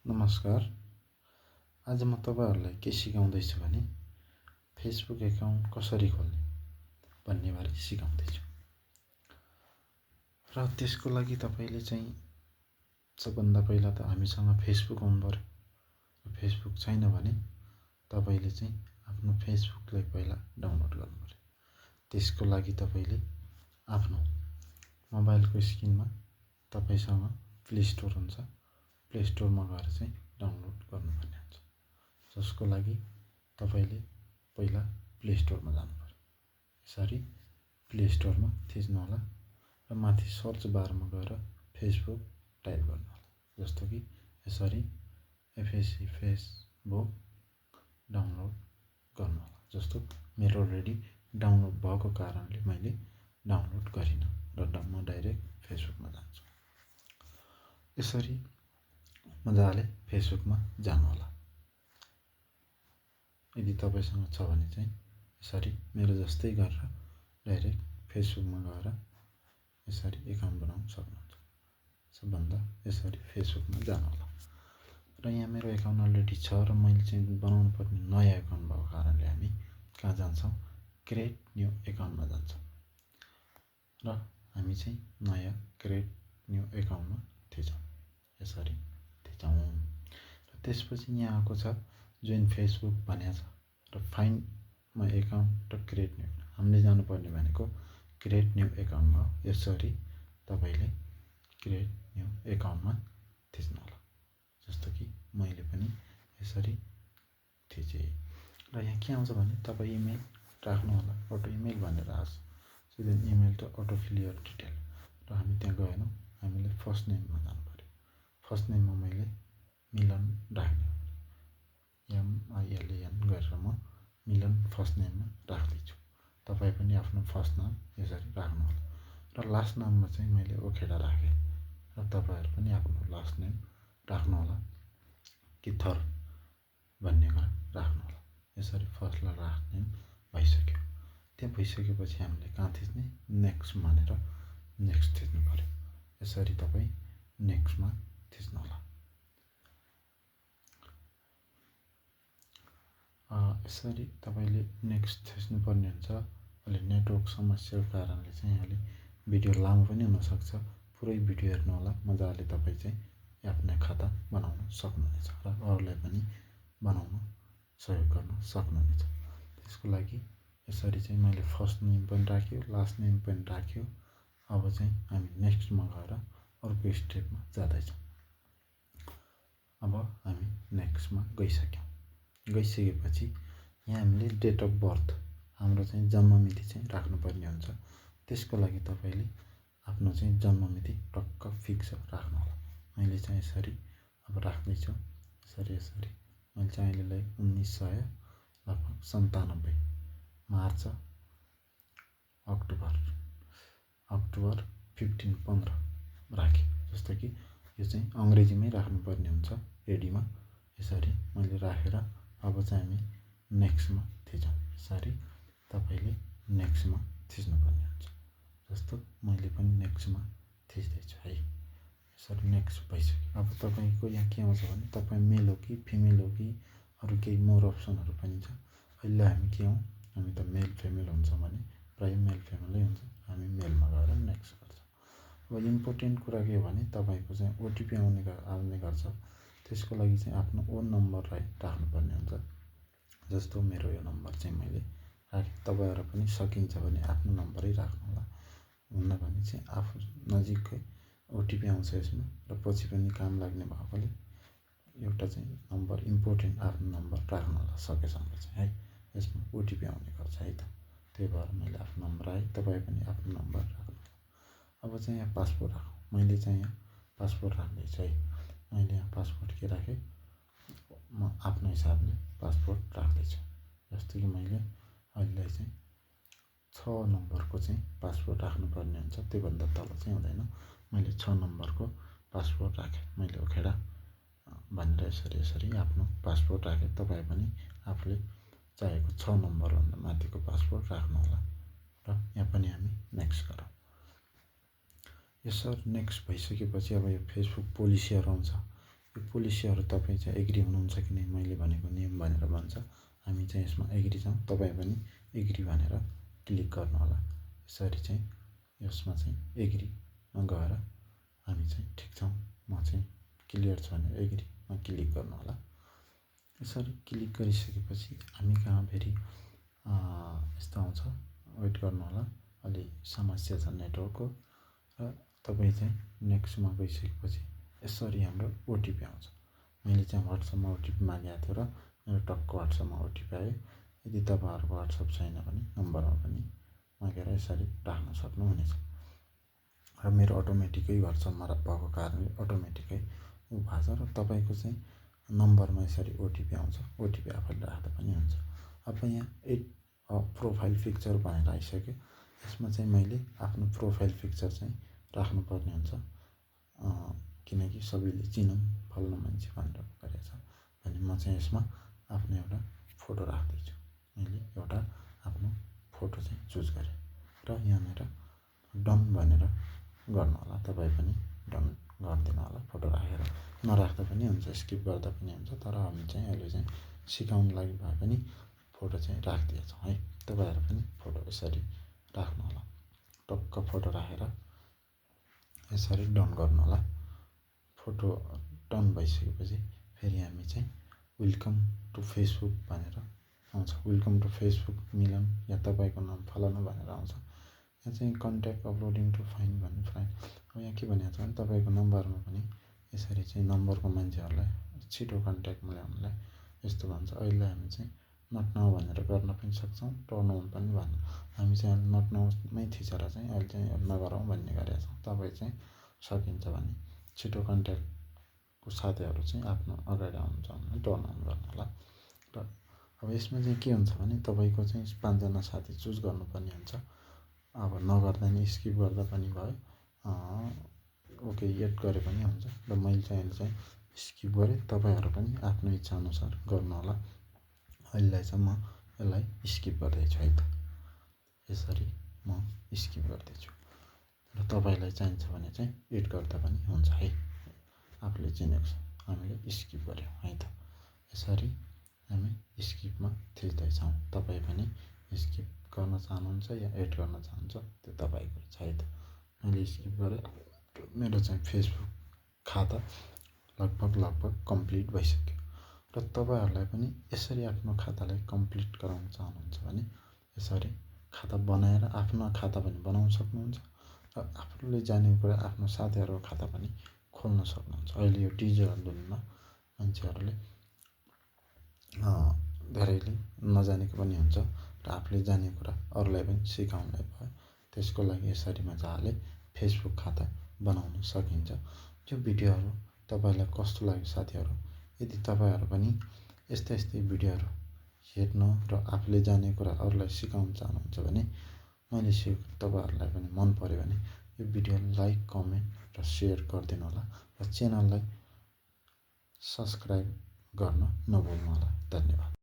नमस्कार। आज म तपाईहरुलाई के सिकाउँदैछु भने फेसबुक एकाउन्ट कसरी खोल्ने भन्ने बारे सिकाउँदैछु। र त्यसको लागि तपाईले चाहिँ सबभन्दा पहिला त हामीसँग फेसबुक हुनु पर्यो। फेसबुक छैन भने तपाईले चाहिँ आफ्नो फेसबुकलाई पहिला डाउनलोड गर्नु पर्यो। त्यसको लागि तपाईले आफ्नो मोबाइलको स्क्रिनमा तपाईसँग प्ले स्टोर हुन्छ। प्ले स्टोरमा गएर चाहिँ डाउनलोड गर्नुपर्ने हुन्छ। जसको लागि तपाईले पहिला प्ले स्टोरमा जानु पर्यो। यसरी प्ले स्टोरमा थिच्नु होला र माथि सर्च बारमा गएर फेसबुक टाइप गर्नु होला। जस्तो कि यसरी एफएसी फेसबुक डाउनलोड गर्नु होला। जस्तो मेरो अलरेडी डाउनलोड भएको कारणले मैले डाउनलोड गरिन र म डाइरेक्ट फेसबुकमा जान्छु। यसरी मजाले फेसबुकमा जानु होला। यदि तपाईसँग छ भने चाहिँ यसरी मेरो जस्तै गरेर डाइरेक्ट फेसबुकमा गएर यसरी एकाउन्ट बनाउन सक्नुहुन्छ। सबभन्दा यसरी फेसबुकमा जानु होला। र यहाँ मेरो एकाउन्ट अलरेडी छ र मैले चाहिँ बनाउनु पर्ने नयाँ एकाउन्ट भएको कारणले हामी कहाँ जान्छौं? क्रिएट न्यू एकाउन्टमा जान्छौं। र हामी चाहिँ नयाँ क्रिएट न्यू एकाउन्टमा थिचौं। यसरी थिचौं। र त्यसपछि यहाँ आएको छ जोइन फेसबुक भनेको छ र फाइन्ड माई एकाउन्ट र क्रिएट न्यू। हामीले जानुपर्ने भनेको क्रिएट न्यू एकाउन्टमा हो। यसरी तपाईले क्रिएट न्यू एकाउन्टमा थिच्नु होला। जस्तो कि मैले पनि यसरी थिचे। र यहाँ के आउँछ भने तपाई इमेल राख्नु होला। अटो इमेल भनेर आउँछ। सिधै इमेल त अटो क्लियर डिटेल। र हामी त्यहाँ गएनौं। हामीले फर्स्ट नेममा जानु पर्यो। फर्स्ट नेममा मैले मिलन राख्ने हो। MILAN गरेर म मिलन फर्स्ट नेममा राख्दैछु। तपाई पनि आफ्नो फर्स्ट नाम यसरी राख्नु होला। र लास्ट नाममा चाहिँ मैले ओखेडा राखे। र तपाईहरु पनि आफ्नो लास्ट नेम राख्नु होला कि थर भन्ने कुरा राख्नु होला। यसरी फर्स्ट र लास्ट नेम भइसक्यो। त्यो भइसकेपछि हामीले कहाँ थिच्ने? नेक्स्ट भनेर नेक्स्ट थिच्नु पर्यो। यसरी तपाई नेक्स्टमा थिच्नु होला। यसरी तपाईले नेक्स्ट थिच्नु पर्ने हुन्छ। अलि नेटवर्क समस्याको कारणले चाहिँ अलि भिडियो लामो पनि हुन सक्छ। पुरै भिडियो हेर्नु होला। मजाले तपाई चाहिँ आफ्नो खाता बनाउन सक्नुहुनेछ र अरूलाई पनि बनाउन सहयोग गर्न सक्नुहुनेछ। त्यसको लागि यसरी चाहिँ मैले फर्स्ट नेम पनि राख्यो, लास्ट नेम पनि राख्यो। अब चाहिँ हामी नेक्स्टमा गएर अर्को स्टेपमा जाँदै छौं। अब हामी नेक्स्टमा गइसक्यौं। गइसकेपछि यहाँ हामीले डेट अफ बर्थ हाम्रो चाहिँ जन्म मिति चाहिँ राख्नुपर्ने हुन्छ। त्यसको लागि तपाईले आफ्नो चाहिँ जन्म मिति टक्क फिक्स राख्नु होला। मैले चाहिँ यसरी अब राख्दै छु। यसरी मैले चाहिँ अहिलेलाई 1997 मार्च अक्टोबर 15 राखे। जस्तो कि यो चाहिँ अंग्रेजीमै राख्नुपर्ने हुन्छ एडीमा। यसरी मैले राखेर अब चाहिँ हामी नेक्स्टमा थिचौं। यसरी तपाईले नेक्स्टमा थिच्नुपर्ने हुन्छ। जस्तो मैले पनि नेक्स्टमा थिच्दै छु है। यसरी नेक्स्ट भइसक्यो। अब तपाईको यहाँ के आउँछ भने तपाई मेल हो कि फिमेल हो कि अरु केही मोर अप्सनहरु पनि छ। अहिले हामी के हौं? हामी त मेल फिमेल हुन्छ भने प्राय मेल फिमेलै हुन्छ। हामी मेलमा गएर नेक्स्ट गर्छौं। अब इम्पोर्टेन्ट कुरा के हो भने तपाईको चाहिँ ओटीपी आउने गर्छ। त्यसको लागि चाहिँ आफ्नो ओन नम्बर राख्नुपर्ने हुन्छ। जस्तो मेरो यो नम्बर चाहिँ मैले राखे। तपाईहरु पनि सकिन्छ भने आफ्नो नम्बरै राख्नु होला। हुन्न भने चाहिँ आफू नजिककै ओटीपी आउँछ यसमा र पछि पनि काम लाग्ने भएकोले एउटा चाहिँ नम्बर इम्पोर्टेन्ट आफ्नो नम्बर राख्नु होला सकेसम्म चाहिँ है। यसमा ओटीपी आउने गर्छ है त। त्यही भएर मैले आफ्नो नम्बर राखे। तपाई पनि आफ्नो नम्बर राख्नु होला। अब चाहिँ यहाँ पासपोर्ट राखौं। मैले चाहिँ यहाँ पासपोर्ट राख्दै छु है। मैले यहाँ पासपोर्ट के राखे? म आफ्नो हिसाबले पासपोर्ट राख्दै छु। जस्तो कि मैले अहिले चाहिँ 6 नम्बरको चाहिँ पासपोर्ट राख्नुपर्ने हुन्छ। त्यो भन्दा तल चाहिँ हुँदैन। मैले 6 नम्बरको पासपोर्ट राखे। मैले ओखेडा भनेर यसरी आफ्नो पासपोर्ट राखे। तपाई पनि आफूले चाहेको 6 नम्बर भन्दा माथिको पासपोर्ट राख्नु होला। र यहाँ पनि हामी नेक्स्ट गरौँ। यसरी नेक्स्ट भइसकेपछि अब यो फेसबुक पोलिसीहरु आउँछ। यो पोलिसीहरू तपाईँ चाहिँ एग्री हुनुहुन्छ कि नै मैले भनेको नियम भनेर भन्छ। हामी चाहिँ यसमा एग्री छौँ, तपाईँ पनि एग्री भनेर क्लिक गर्नु होला। यसरी चाहिँ यसमा चाहिँ एग्रीमा गएर हामी चाहिँ ठिक छौँ, म चाहिँ क्लियर छु भनेर एग्रीमा क्लिक गर्नु होला। यसरी क्लिक गरिसकेपछि हामी कहाँ फेरि यस्तो आउँछ, वेट गर्नु होला, अलि समस्या छ नेटवर्कको। र तपाईँ चाहिँ नेक्स्टमा गइसकेपछि यसरी हाम्रो ओटिपी आउँछ। मैले चाहिँ वाट्सएपमा ओटिपी मागेको थियो र मेरो टक्क वाट्सएपमा ओटिपी आयो। यदि तपाईँहरूको वाट्सएप छैन भने नम्बरमा पनि मागेर यसरी राख्न सक्नुहुनेछ। र मेरो अटोमेटिकै वाट्सएपमा भएको कारणले अटोमेटिकै ऊ भएको छ। र तपाईँको चाहिँ नम्बरमा यसरी ओटिपी आउँछ, ओटिपी आफैले राख्दा पनि हुन्छ। अब यहाँ प्रोफाइल पिक्चर भनेर आइसक्यो। यसमा चाहिँ मैले आफ्नो प्रोफाइल पिक्चर चाहिँ राख्नुपर्ने हुन्छ, किनकि सबैले चिनौँ फल्नु मान्छे भनेर गरेको छ भने म चाहिँ यसमा आफ्नो एउटा फोटो राख्दैछु। मैले एउटा आफ्नो फोटो चाहिँ चुज गरेँ र यहाँनिर डन भनेर गर्नु होला। तपाईँ पनि डन गरिदिनु होला। फोटो राखेर नराख्दा पनि हुन्छ, स्किप गर्दा पनि हुन्छ, तर हामी चाहिँ अहिले चाहिँ सिकाउनु लागि भए पनि फोटो चाहिँ राखिदिएछौँ है। तपाईँहरू पनि फोटो यसरी राख्नु होला। टक्क फोटो राखेर यसरी डन गर्नु होला। फोटो डन भइसकेपछि फेरि हामी चाहिँ वेलकम टु फेसबुक भनेर आउँछ। वेलकम टु फेसबुक मिलन या तपाईँको नाम फलानु भनेर आउँछ। यहाँ चाहिँ कन्ट्याक्ट अपलोडिङ टु फाइन भन्ने फाइन। अब यहाँ के भनेको छ भने तपाईँको नम्बरमा पनि यसरी चाहिँ नम्बरको मान्छेहरूलाई छिटो कन्ट्याक्टमा ल्याउनुलाई यस्तो भन्छ। अहिले हामी चाहिँ नट नाउ भनेर गर्न पनि सक्छौँ, टर्न अन पनि भन्नु। हामी चाहिँ नट नाउमै थिचेर चाहिँ अहिले चाहिँ नगरौँ भन्ने गरेका छौँ। तपाईँ चाहिँ सकिन्छ भने छिटो कन्ट्याक्टको साथीहरू चाहिँ आफ्नो अगाडि आउनुहुन्छ भने टर्न अन गर्नु होला। र अब यसमा चाहिँ के हुन्छ भने तपाईँको चाहिँ 5 जना साथी चुज गर्नुपर्ने हुन्छ। अब नगर्दा नि स्किप गर्दा पनि भयो, ओके एड गरे पनि हुन्छ। र मैले चाहिँ अहिले चाहिँ स्किप गरेँ, तपाईँहरू पनि आफ्नो इच्छाअनुसार गर्नु होला। अहिलेलाई चाहिँ म यसलाई स्किप गर्दैछु है त। यसरी म स्किप गर्दैछु र तपाईँलाई चाहिन्छ भने चाहिँ एड गर्दा पनि हुन्छ है। आफूले चिनेको छ, हामीले स्किप गऱ्यौँ है त। यसरी हामी स्किपमा थिच्दैछौँ। तपाईँ पनि स्किप गर्न चाहनुहुन्छ या एड गर्न चाहनुहुन्छ त्यो तपाईँको छ है त। मैले स्किप गरेँ। मेरो चाहिँ फेसबुक खाता लगभग कम्प्लिट भइसक्यो। र तपाईँहरूलाई पनि यसरी आफ्नो खातालाई कम्प्लिट गराउन चाहनुहुन्छ भने यसरी खाता बनाएर आफ्नो खाता पनि बनाउन सक्नुहुन्छ र आफूले जानेको कुरा आफ्नो साथीहरूको खाता पनि खोल्न सक्नुहुन्छ। अहिले यो डिजिटल दुनियाँमा मान्छेहरूले धेरैले नजानेको पनि हुन्छ र आफूले जानेको कुरा अरूलाई पनि सिकाउनलाई भयो। त्यसको लागि यसरी मजाले फेसबुक खाता बनाउन सकिन्छ। त्यो भिडियोहरू तपाईँलाई कस्तो लाग्यो साथीहरू? यदि तपाईँहरू पनि यस्तै भिडियोहरू हेर्न र आफूले जानेको कुरा अरूलाई सिकाउन चाहनुहुन्छ भने मैले तपाईँहरूलाई पनि मन पर्यो भने यो भिडियोलाई लाइक, कमेन्ट र सेयर गरिदिनु होला र च्यानललाई सब्सक्राइब गर्न नभुल्नु होला। धन्यवाद।